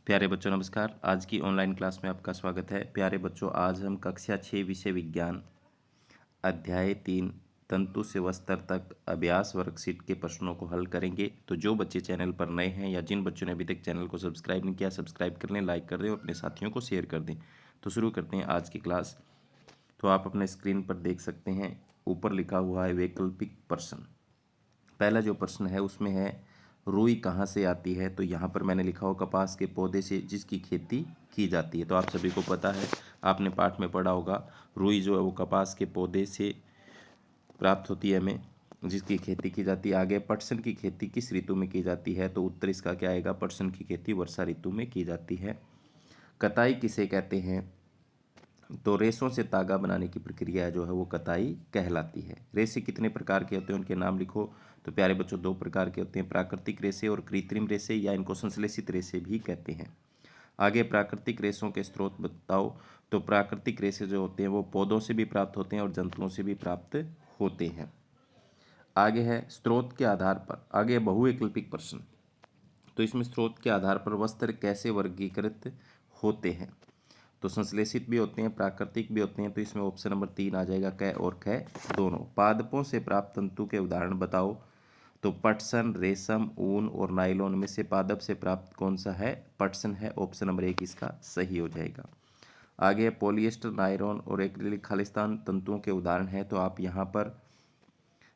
प्यारे बच्चों नमस्कार। आज की ऑनलाइन क्लास में आपका स्वागत है। प्यारे बच्चों, आज हम कक्षा 6 विषय विज्ञान अध्याय 3 तंतु से वस्त्र तक अभ्यास वर्कशीट के प्रश्नों को हल करेंगे। तो जो बच्चे चैनल पर नए हैं या जिन बच्चों ने अभी तक चैनल को सब्सक्राइब नहीं किया, सब्सक्राइब कर लें, लाइक कर दें और अपने साथियों को शेयर कर दें। तो शुरू करते हैं आज की क्लास। तो आप अपने स्क्रीन पर देख सकते हैं, ऊपर लिखा हुआ है वैकल्पिक प्रश्न। पहला जो प्रश्न है उसमें है रुई कहाँ से आती है। तो यहाँ पर मैंने लिखा हो कपास के पौधे से जिसकी खेती की जाती है। तो आप सभी को पता है, आपने पाठ में पढ़ा होगा, रुई जो है वो कपास के पौधे से प्राप्त होती है हमें, जिसकी खेती की जाती है। आगे पटसन की खेती किस ऋतु में की जाती है। तो उत्तर इसका क्या आएगा, पटसन की खेती वर्षा ऋतु में की जाती है। कताई किसे कहते हैं। तो रेशों से तागा बनाने की प्रक्रिया जो है वो कताई कहलाती है। रेशे कितने प्रकार के होते हैं, उनके नाम लिखो। तो प्यारे बच्चों, दो प्रकार के होते हैं, प्राकृतिक रेशे और कृत्रिम रेशे, या इनको संश्लेषित रेशे भी कहते हैं। आगे प्राकृतिक रेशों के स्रोत बताओ। तो प्राकृतिक रेशे जो होते हैं वो पौधों से भी प्राप्त होते हैं और जंतुओं से भी प्राप्त होते हैं। आगे है स्रोत के आधार पर, आगे बहुवैकल्पिक प्रश्न। तो इसमें स्रोत के आधार पर वस्त्र कैसे वर्गीकृत होते हैं। तो संश्लेषित भी होते हैं, प्राकृतिक भी होते हैं। तो इसमें ऑप्शन नंबर 3 आ जाएगा, क और ख दोनों। पादपों से प्राप्त तंतु के उदाहरण बताओ। तो पटसन, रेशम, ऊन और नायलॉन में से पादप से प्राप्त कौन सा है, पटसन है। ऑप्शन नंबर 1 इसका सही हो जाएगा। आगे पॉलिएस्टर, नायलॉन और एक्रिलिक खालिस्तान तंतुओं के उदाहरण है। तो आप यहाँ पर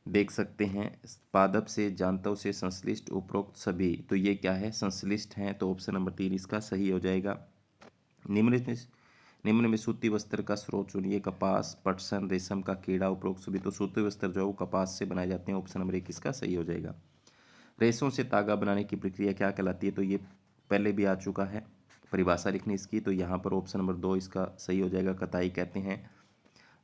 देख सकते हैं, पादप से, जांतव से, संश्लिष्ट, उपरोक्त सभी। तो ये क्या है, संश्लिष्ट हैं। तो ऑप्शन नंबर 3 इसका सही हो जाएगा। निम्न में सूती वस्त्र का स्रोत चुनिए। कपास, पटसन, रेशम का कीड़ा, उपरोक्त सभी। तो सूती वस्त्र जो है वो कपास से बनाए जाते हैं। ऑप्शन नंबर 1 इसका सही हो जाएगा। रेशों से तागा बनाने की प्रक्रिया क्या कहलाती है। तो ये पहले भी आ चुका है, परिभाषा लिखनी इसकी। तो यहाँ पर ऑप्शन नंबर 2 इसका सही हो जाएगा, कताई कहते हैं।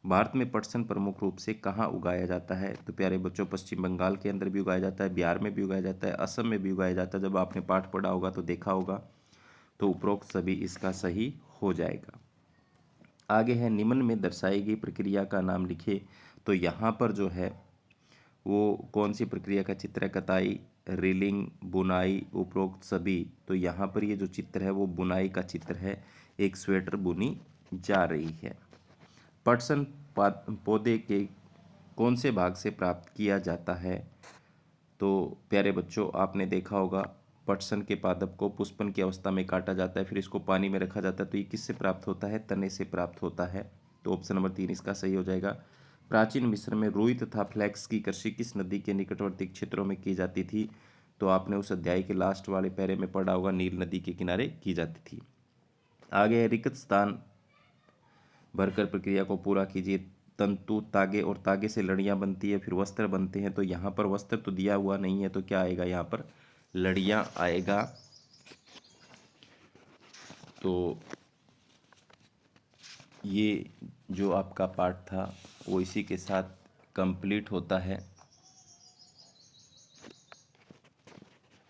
भारत में पटसन प्रमुख रूप से कहाँ उगाया जाता है। तो प्यारे बच्चों, पश्चिम बंगाल के अंदर भी उगाया जाता है, बिहार में भी उगाया जाता है, असम में भी उगाया जाता है। जब आपने पाठ पढ़ा होगा तो देखा होगा। तो उपरोक्त सभी इसका सही हो जाएगा। आगे है निम्न में दर्शाई गई प्रक्रिया का नाम लिखे। तो यहाँ पर जो है वो कौन सी प्रक्रिया का चित्र है, कताई, रीलिंग, बुनाई, उपरोक्त सभी। तो यहाँ पर ये जो चित्र है वो बुनाई का चित्र है, एक स्वेटर बुनी जा रही है। पटसन पौधे के कौन से भाग से प्राप्त किया जाता है। तो प्यारे बच्चों, आपने देखा होगा, पटसन के पादप को पुष्पन की अवस्था में काटा जाता है, फिर इसको पानी में रखा जाता है। तो ये किससे प्राप्त होता है, तने से प्राप्त होता है। तो ऑप्शन नंबर 3 इसका सही हो जाएगा। प्राचीन मिस्र में रुई तथा फ्लैक्स की कृषि किस नदी के निकटवर्ती क्षेत्रों में की जाती थी। तो आपने उस अध्याय के लास्ट वाले पैरे में पढ़ा होगा, नील नदी के किनारे की जाती थी। आगे है रिक्त स्थान भरकर प्रक्रिया को पूरा कीजिए। तंतु, तागे और तागे से लड़ियाँ बनती है, फिर वस्त्र बनते हैं। तो यहाँ पर वस्त्र तो दिया हुआ नहीं है, तो क्या आएगा, यहाँ पर लड़ियाँ आएगा। तो ये जो आपका पाठ था वो इसी के साथ कंप्लीट होता है।